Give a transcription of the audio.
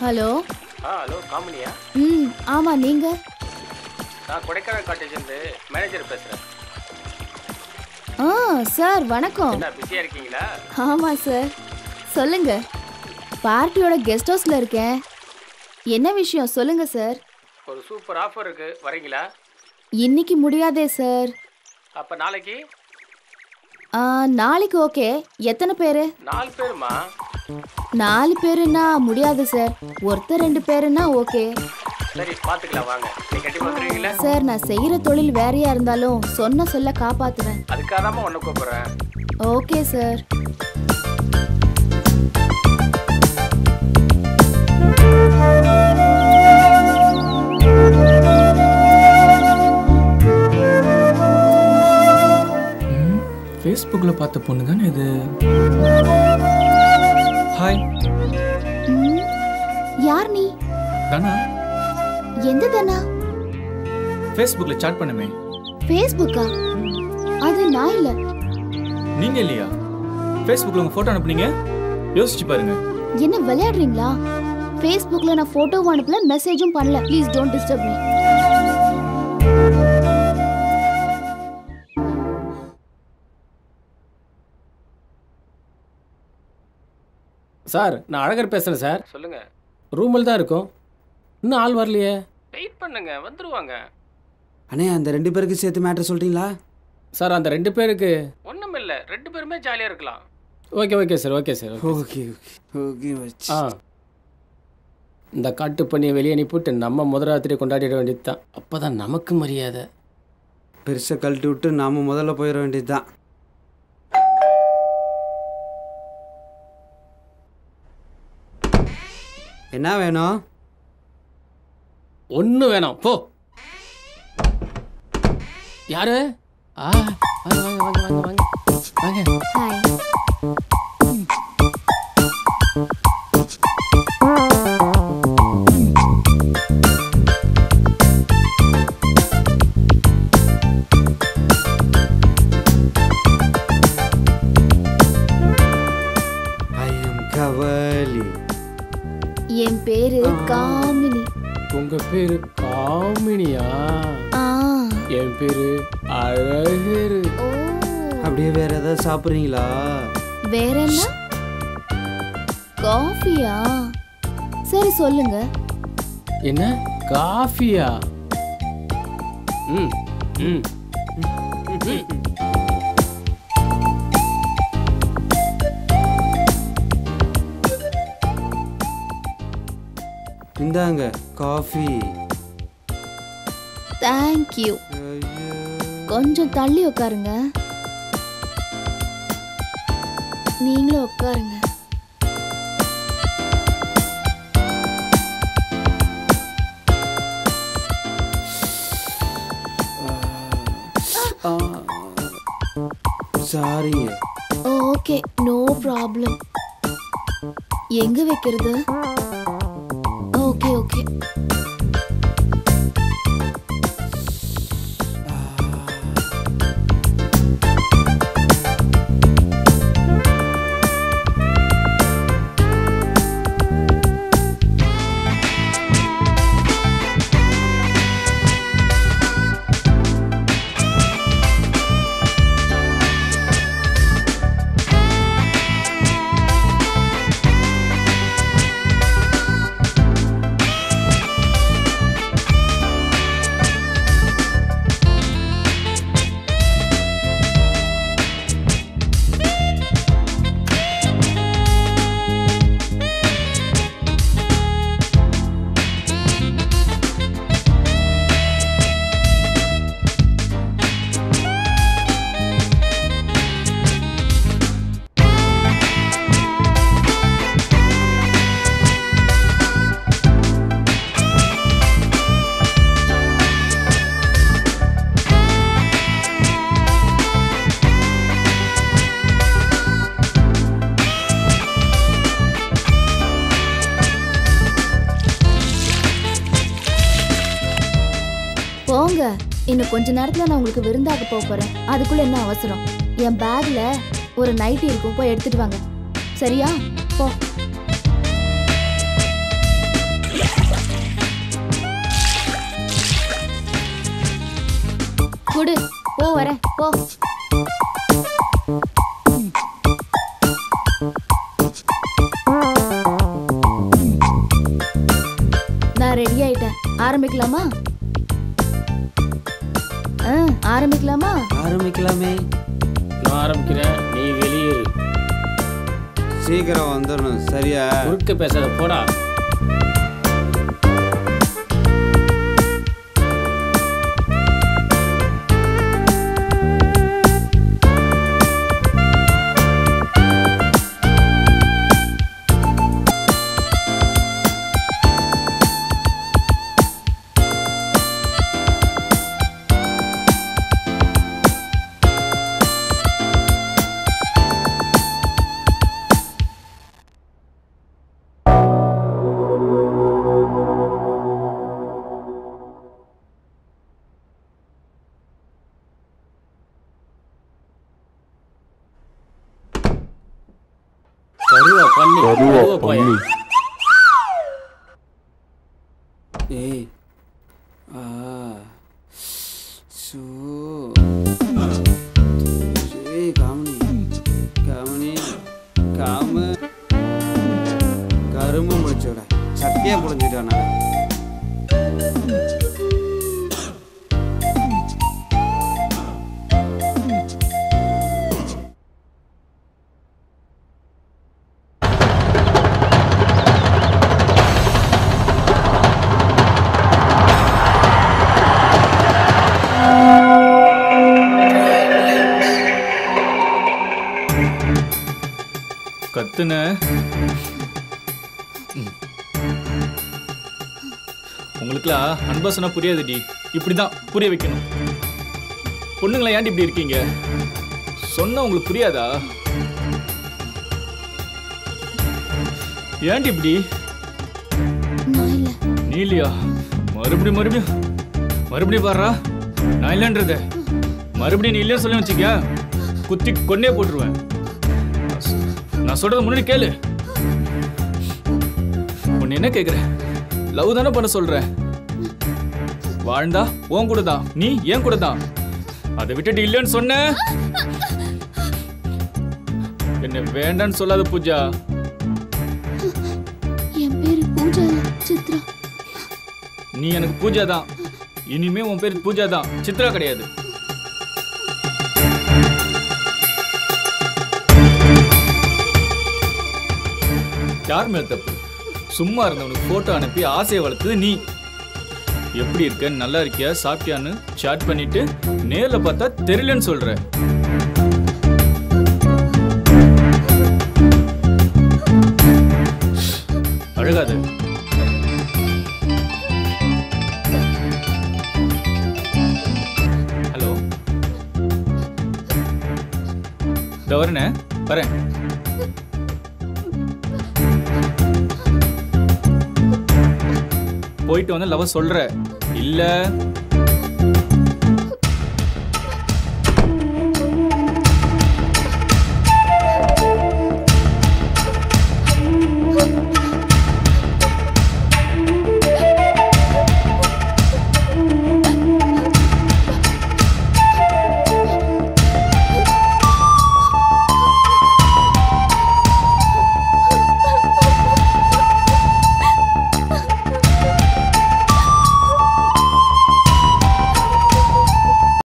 Hello. Hello காமினியா? ஆமா, நீங்க? நான் கொடைக்கானல் காட்டேஜ் இருந்து மேனேஜர் பேசுறேன். சார் வணக்கம். என்ன பிஸியா இருக்கீங்களா? ஆமா சார், சொல்லுங்க. பார்ட்டியோட கெஸ்ட் ஹவுஸ்ல இருக்கேன். என்ன விஷயம் சொல்லுங்க சார். ஒரு சூப்பர் ஆஃபர் இருக்கு, வரீங்களா? இன்னைக்கு முடியாதே சார். அப்ப நாளைக்கு? நாளைக்கு ஓகே. எத்தனை பேரு? 4 பேருமா? 4 பேருன்னா முடியாது சார். ஒருத்தர் 2 பேருன்னா ஓகே. சரி பாத்துக்கலாம் வாங்க. நீங்க கட்டி வந்துருவீங்களா? சார் நான் செய்யற தொழில் வேறையா இருந்தாலும் சொன்ன சொல்ல காப்பாத்துவேன். அதுக்காக தான் உன்னை கூப்பிடுறேன். Okay sir. ஃபேஸ்புக்கில் பார்த்த பொண்ணு தானே இது? ஹாய். யார் நீ? தானா? எந்த தானா? ஃபேஸ்புக்கில் சாட் பண்ணுமே. ஃபேஸ்புக்கா? அது நான் இல்ல. நீங்க இல்லையா? ஃபேஸ்புக்கில் உங்க ஃபோட்டோ அனுப்புனீங்க, யோசிச்சு பாருங்க. என்ன விளையாடுறீங்களா? ஃபேஸ்புக்ல நான் போட்டோவும் அனுப்பல, மெசேஜும் பண்ணல. Please don't disturb me. Sir நான் அழகர் பேசுகிறேன் சார். சொல்லுங்க. ரூமில் தான் இருக்கும், இன்னும் ஆள் வரலையே. வெயிட் பண்ணுங்க, வந்துருவாங்க. அண்ணே அந்த 2 பேருக்கு சேர்த்து மேட்ரு சொல்லிட்டீங்களா? சார் அந்த 2 பேருக்கு ஒன்றும் இல்லை, 2 பேருமே ஜாலியாக இருக்கலாம். Okay sir. Okay sir. Okay இந்த காட்டு பண்ணியை வெளியே அனுப்பிவிட்டு நம்ம முதலாத்திரி கொண்டாடிட வேண்டியது தான். அப்போ தான் நமக்கு மரியாதை. பெருசாக கழட்டி விட்டு நாம் முதல்ல போயிட வேண்டியது தான். என்ன வேணும்? ஒன்று வேணாம் போ. யாரு? வாங்க வாங்க வாங்க வாங்க வாங்க. ஹாய். என் பேரு காமினி. உங்க பேரு காமினியா? என் பேரு அழகரு. அப்படியே வேற ஏதாவது சாப்பிட்றீங்களா? வேற என்ன? காஃபியா? சரி சொல்லுங்க. என்ன காஃபியா? ம் ம் இந்தாங்க காஃபி. Thank you. கொஞ்சம் தள்ளி உட்காருங்க. நீங்களும் உட்காருங்க. சாரிங்க. Okay, no problem. எங்க வைக்கிறது? Okay okay. போங்க, இன்னும் கொஞ்ச நேரத்துல நான் உங்களுக்கு விருந்தாக போறேன். அதுக்குள்ள என்ன அவசரம்? என் பேக்ல ஒரு நைட்டி இருக்கும், போய் எடுத்துட்டு வாங்க. சரியா? போ. குடு போ வர போ. நான் ரெடி ஆயிட்டேன். ஆரம்பிக்கலாமா? ஆரம்பிக்கலாமா? ஆரம்பிக்கலாமே. நான் ஆரம்பிக்கிறேன், நீ வெளியேறு. சீக்கிரம் வந்துடணும் சரியா? குறுக்க பேசாத போடா. ஏய் சோ ஏய் காமனி காமனி காம கரும்பு முடிச்சோட சத்தியா புரிஞ்சுட்டானா? கத்துன உங்களுக்குலாம் அன்பா சொன்னா புரியாதுடி. இப்படிதான் புரிய வைக்கணும். பொண்ணுங்களா ஏன்டி இப்படி இருக்கீங்க? சொன்னா உங்களுக்கு புரியாதா? ஏன்டி இப்படி? நீ இல்லையா? மறுபடியும் மறுபடியும் மறுபடியும் பாடுறா. நான் இல்லைன்றத மறுபடியும் நீ இல்லையா சொல்லி வச்சுக்க, குத்தி கொன்னே போட்டுருவேன். நான் சொல்றது முன்னாடி கேளு. உன்னை என்ன கேக்குறேன்? லவ் தானே பண்ண சொல்ற. வாழ்ந்தா உன் கூட தான், நீ ஏன் கூட தான். அதை விட்டுட்டு இல்லைன்னு சொன்ன. என்ன வேண்டான்னு சொல்லாத பூஜா. என் பேரு பூஜா சித்ரா. நீ எனக்கு பூஜா தான். இனிமே உன் பேர் பூஜா தான், சித்ரா கிடையாது. யார் மேல தப்பு? சும்மா இருந்தவனுக்கு போட்டோ அனுப்பி ஆசையை வளர்த்தது நீ. எப்படி இருக்க, நல்லா இருக்கியா, சாப்பிட்டியான்னு சாட் பண்ணிட்டு நேர்ல பார்த்தா தெரியலன்னு சொல்ற. அழகாத. ஹலோ, இதோ வரேனே, வரேன். போயிட்டு வந்து லவ் சொல்ற இல்ல?